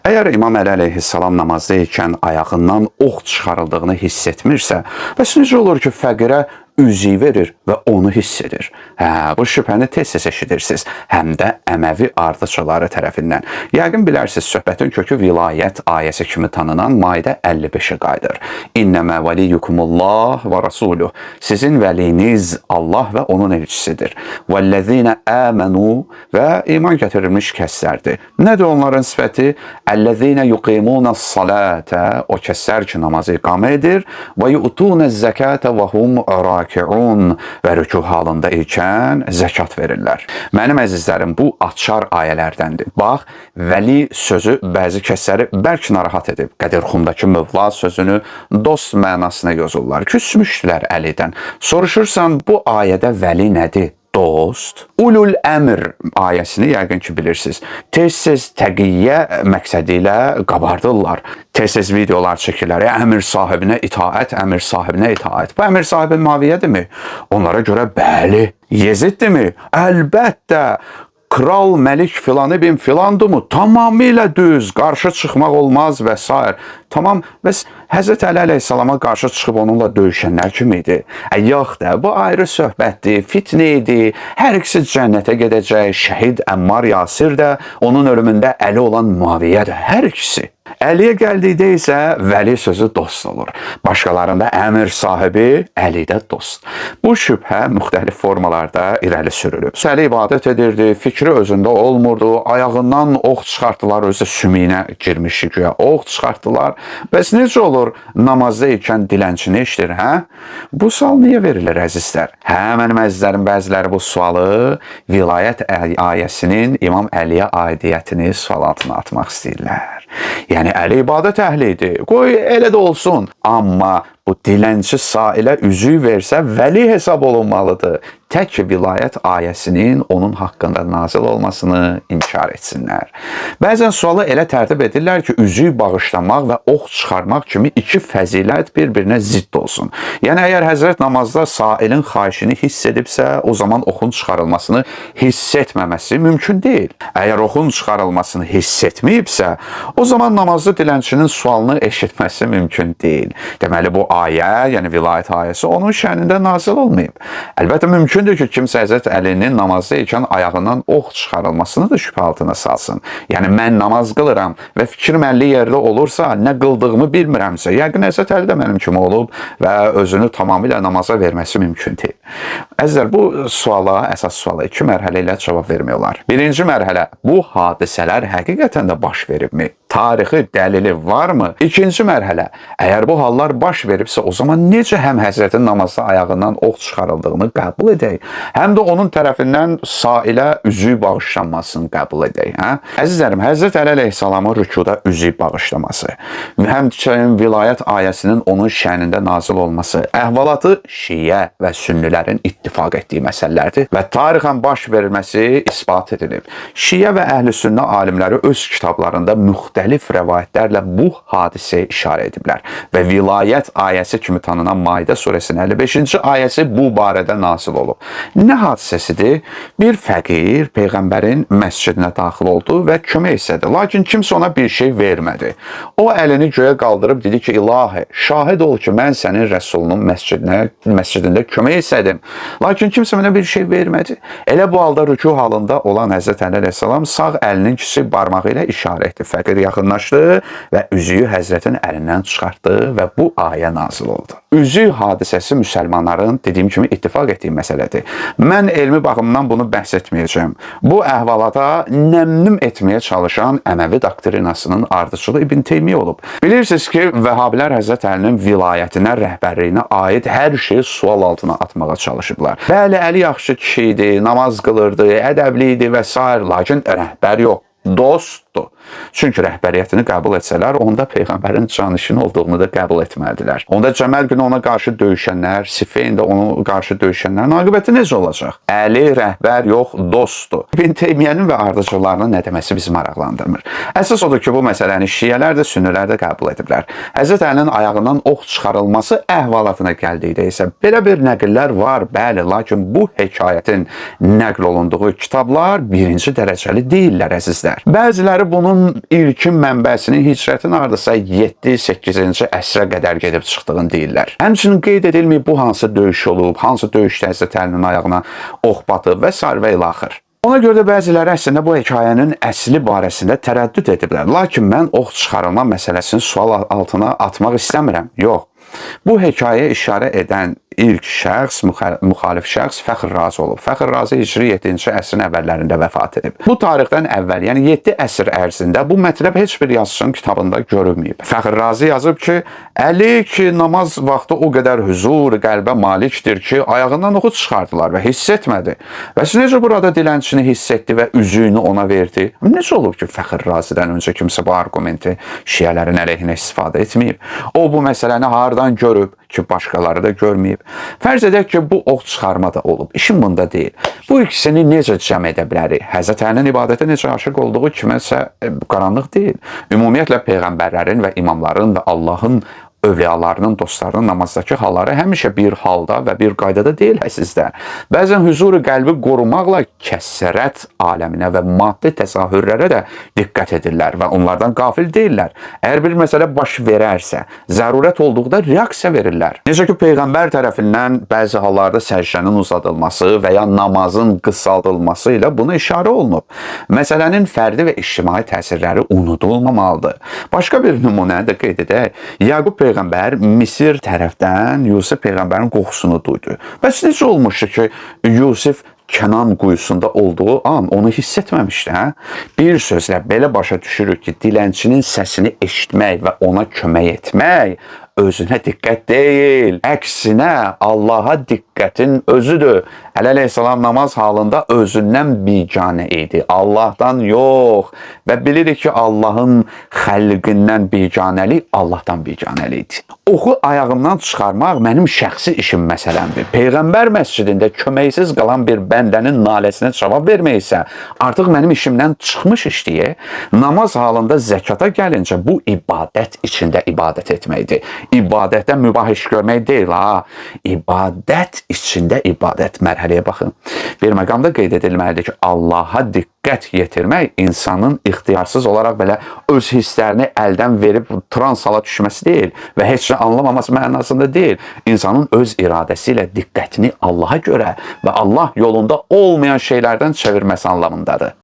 Əgər İmam Əli əleyhissalam namazda ikən ayağından ox çıxarıldığını hiss etmirsə, bəs necə olur ki, fəqirə üzüy verir və onu hiss edir? Bu şübhəni tez-tez eşidirsiniz, həm də Əməvi ardıcıları tərəfindən. Yəqin bilərsiniz, söhbətin kökü vilayət ayəsi kimi tanınan Maidə 55-ə qayıdır. İnnəmə vəliyyukumullah və rasuluh. Sizin vəliniz Allah və onun elçisidir. Vəllezine əmənu və iman gətirilmiş kəslərdir. Nədir onların sifəti? Əllezine yuqimunəs salətə, o kəslər ki, namazı iqamə edir və yu'tunəz zəkətə və hum rakiun və rükû halında ikən zəkat verirlər. Mənim əzizlərim, bu açar ayələrdəndir. Bax, vəli sözü bəzi kəsləri bərk narahat edib. Qədirxumdakı mövla sözünü dost mənasına yozurlar. Küsmüşdülər Əlidən. Soruşursan, bu ayədə vəli nədir? Dost. Ulul əmr ayəsini yəqin ki bilirsiniz. Tez-tez təqiyyə məqsədi ilə qabardırlar. Tez-tez videolar çəkirlər. Əmir sahibinə itaət, əmir sahibinə itaət. Bu əmir sahibi Muaviyyədirmi? Onlara görə bəli. Yeziddirmi? Əlbəttə. Kral, məlik filan ibn filandımı? Tamamilə düz, qarşı çıxmaq olmaz və s. Tamam, bəs Həzrət Əli əleyhissalama qarşı çıxıb onunla döyüşənlər kim idi? Yox da, bu ayrı söhbətdir, fitnə idi, hər ikisi cənnətə gedəcək, şəhid Əmmar Yasir də, onun ölümündə Əli olan Muaviyyədir, hər ikisi. Əliyə gəldikdə isə vəli sözü dost olur. Başqalarında əmir sahibi, Əlidə dost. Bu şübhə müxtəlif formalarda irəli sürülüb. Əli ibadət edirdi, fikri özündə olmurdu, ayağından ox çıxartdılar, özü sümiyinə girmişdi güya, ox çıxartdılar. Bəs necə olur namazda ikən dilənçini eşidir, hə? Bu sual niyə verilir, əzizlər? Mənim əzizlərim, bəziləri bu sualı vilayət ayəsinin İmam Əliyə aidiyyətini sual altına atmaq istəyirlər. Yəni, Əli ibadət əhli idi. Qoy, elə də olsun. Amma bu dilənçi sailə üzüy versə, vəli hesab olunmalıdır. Tək ki, vilayət ayəsinin onun haqqında nazil olmasını inkar etsinlər. Bəzən sualı elə tərtib edirlər ki, üzüy bağışlamaq və ox çıxarmaq kimi iki fəzilət bir-birinə zidd olsun. Yəni, əgər Həzrət namazda sailin xahişini hiss edibsə, o zaman oxun çıxarılmasını hiss etməməsi mümkün deyil. Əgər oxun çıxarılmasını hiss etməyibsə, o zaman namazlı dilənçinin sualını eşitməsi mümkün deyil. Deməli, bu ayə, yəni vilayət ayəsi onun şənində nazil olmayıb. Əlbəttə, mümkündür ki, kimsə Həzrət Əlinin namazda ikən ayağından ox çıxarılmasını da şübhə altına salsın. Yəni, mən namaz qılıram və fikrim 50 yerdə olursa, nə qıldığımı bilmirəmsə, yəqin Həzrət Əli də mənim kimi olub və özünü tamamilə namaza verməsi mümkün deyil. Əzizlər, bu suala, əsas suala iki mərhələ ilə cavab vermiyorlar. Birinci mərhələ, bu hadisələr həqiqətən də baş veribmi? Tarixi dəlili varmı? İkinci mərhələ, əgər bu hallar baş veribsə, o zaman necə həm Həzrətin namazda ayağından ox çıxarıldığını qəbul edək, həm də onun tərəfindən sailə üzüy bağışlanmasını qəbul edək. Əzizlərim, Həzrət Əli əleyhissalamın rükuda üzüy bağışlaması, həmçinin vilayət ayəsinin onun şənində nazil olması, əhvalatı şiə və sünnilərin ittifaq etdiyi məsələlərdir və tarixən baş verilməsi isbat edilib. Şiə və əhl-i sünnə alimləri öz kitablarında müxtəlif rəvayətlərlə bu hadisəyə işarə ediblər və vilayət ayəsi kimi tanınan Maidə surəsinin 55-ci ayəsi bu barədə nazil olub. Nə hadisəsidir? Bir fəqir Peyğəmbərin məscidinə daxil oldu və kömək istədi. Lakin kimsə ona bir şey vermədi. O əlini göyə qaldırıb dedi ki, ilahi, şahid ol ki, mən sənin rəsulunun məscidində kömək istədim. Lakin kimsə mənə bir şey vermədi. Elə bu halda rükû halında olan Həzrət Əli əleyhissalam sağ əlinin kiçik barmağı ilə işarə etdi. Fəqir yaxınlaşdı və üzüyü Həzrətin əlindən çıxartdı və bu ayə nazil oldu. Üzüy hadisəsi müsəlmanların, dediyim kimi, ittifaq etdiyi məsələdir. Mən elmi baxımdan bunu bəhs etməyəcəm. Bu əhvalata nəmnüm etməyə çalışan Əməvi doktrinasının ardıcılı İbn Teymiyyə olub. Bilirsiniz ki, Vəhabilər Həzrət Əlinin vilayətinə, rəhbərliyinə aid hər şeyi sual altına atmağa çalışıblar. Bəli, Əli yaxşı kişi idi, namaz qılırdı, ədəbli idi və s. Lakin rəhbər yox, dostdur. Çünki rəhbəriyyətini qəbul etsələr, onda Peyğəmbərin canişini olduğunu da qəbul etmədilər. Onda Cəməl günü ona qarşı döyüşənlər, Siffeyn də ona qarşı döyüşənlərin aqibəti necə olacaq? Əli rəhbər yox, dostdur. İbn Teymiyyənin və ardıcılarının nə deməsi bizi maraqlandırmır. Əsas odur ki, bu məsələni şiələr də, sünnilər də qəbul ediblər. Həzrət Əlinin ayağından ox çıxarılması əhvalatına gəldikdə isə belə bir nəqillər var, bəli, lakin bu hekayətin nəql olunduğu kitablar birinci dərəcəli deyillər, əzizlər. hisslər. Bəziləri bunun ilkin mənbəsini hicrətin hardasa 7-8-ci əsrə qədər gedib çıxdığını deyirlər. Həmçinin qeyd edilməyib bu hansı döyüş olub, hansı döyüşdə Həzrət Əlinin ayağına ox batıb və s. və ilaxır. Ona görə də bəziləri əslində bu hekayənin əsli barəsində tərəddüd ediblər. Lakin mən ox çıxarılma məsələsini sual altına atmaq istəmirəm. Yox. Bu hekayəyə işarə edən ilk şəxs, müxalif şəxs Fəxr Razi olub. Fəxr Razi Hicri 7-ci əsrin əvvəllərində vəfat edib. Bu tarixdən əvvəl, yəni 7 əsr ərzində bu mətləb heç bir yazıçının kitabında görünməyib. Fəxr Razi yazıb ki, əli ki, namaz vaxtı o qədər huzur, qəlbə malikdir ki, ayağından oxu çıxardılar və hiss etmədi. Və necə burada dilənçini hiss etdi və üzüyünü ona verdi? Necə olub ki, Fəxr Razidən öncə kimsə bu argumenti şiələrin əleyhinə istifadə etməyib? O, bu məsələni hardan görüb ki, başqaları da görməyib? Fərz edək ki, bu ox çıxarma da olub. İşin bunda deyil. Bu ikisini necə cəm edə bilərik? Həzrət Əlinin ibadətə necə aşıq olduğu kiməsə qaranlıq deyil. Ümumiyyətlə, peyğəmbərlərin və imamların və Allahın övliyalarının, dostlarının namazdakı halları həmişə bir halda və bir qaydada deyil əzizlər. Bəzən huzuru qəlbi qorumaqla kəsrət aləminə və maddi təzahürlərə də diqqət edirlər və onlardan qafil deyirlər. Əgər bir məsələ baş verərsə, zərurət olduqda reaksiya verirlər. Necə ki, Peyğəmbər tərəfindən bəzi hallarda səcdənin uzadılması və ya namazın qısaldılması ilə buna işarə olunub. Məsələnin fərdi və ictimai təsirləri unudulmamalıdır. Başqa bir nümunəni də qeyd edək. Yaqub Peyğəmbər Misir tərəfdən Yusif Peyğəmbərin qoxusunu duydu. Bəs necə olmuşdu ki, Yusif Kənan quyusunda olduğu an onu hiss etməmişdi, hə? Bir sözlə belə başa düşürük ki, dilənçinin səsini eşitmək və ona kömək etmək özünə diqqət deyil. Əksinə, Allaha diqqətin özüdür. Əli əleyhissalam namaz halında özündən biganə idi. Allahdan yox. Və bilirik ki, Allahın xəlqindən biganəlik Allahdan biganəlik idi. Oxu ayağımdan çıxarmaq mənim şəxsi işim məsələmdir. Peyğəmbər məscidində köməksiz qalan bir bəndənin naləsinə cavab vermək isə artıq mənim işimdən çıxmış işdir. Namaz halında zəkata gəlincə bu ibadət içində ibadət etməkdir. İbadətdə mübah iş görmək deyil, ha. İbadət içində ibadət. Mərhələyə baxın. Bir məqamda qeyd edilməlidir ki, Allaha diqqət yetirmək insanın ixtiyarsız olaraq belə öz hisslərini əldən verib trans hala düşməsi deyil və heç nə anlamaması mənasında deyil. İnsanın öz iradəsi ilə diqqətini Allaha görə və Allah yolunda olmayan şeylərdən çevirməsi anlamındadır.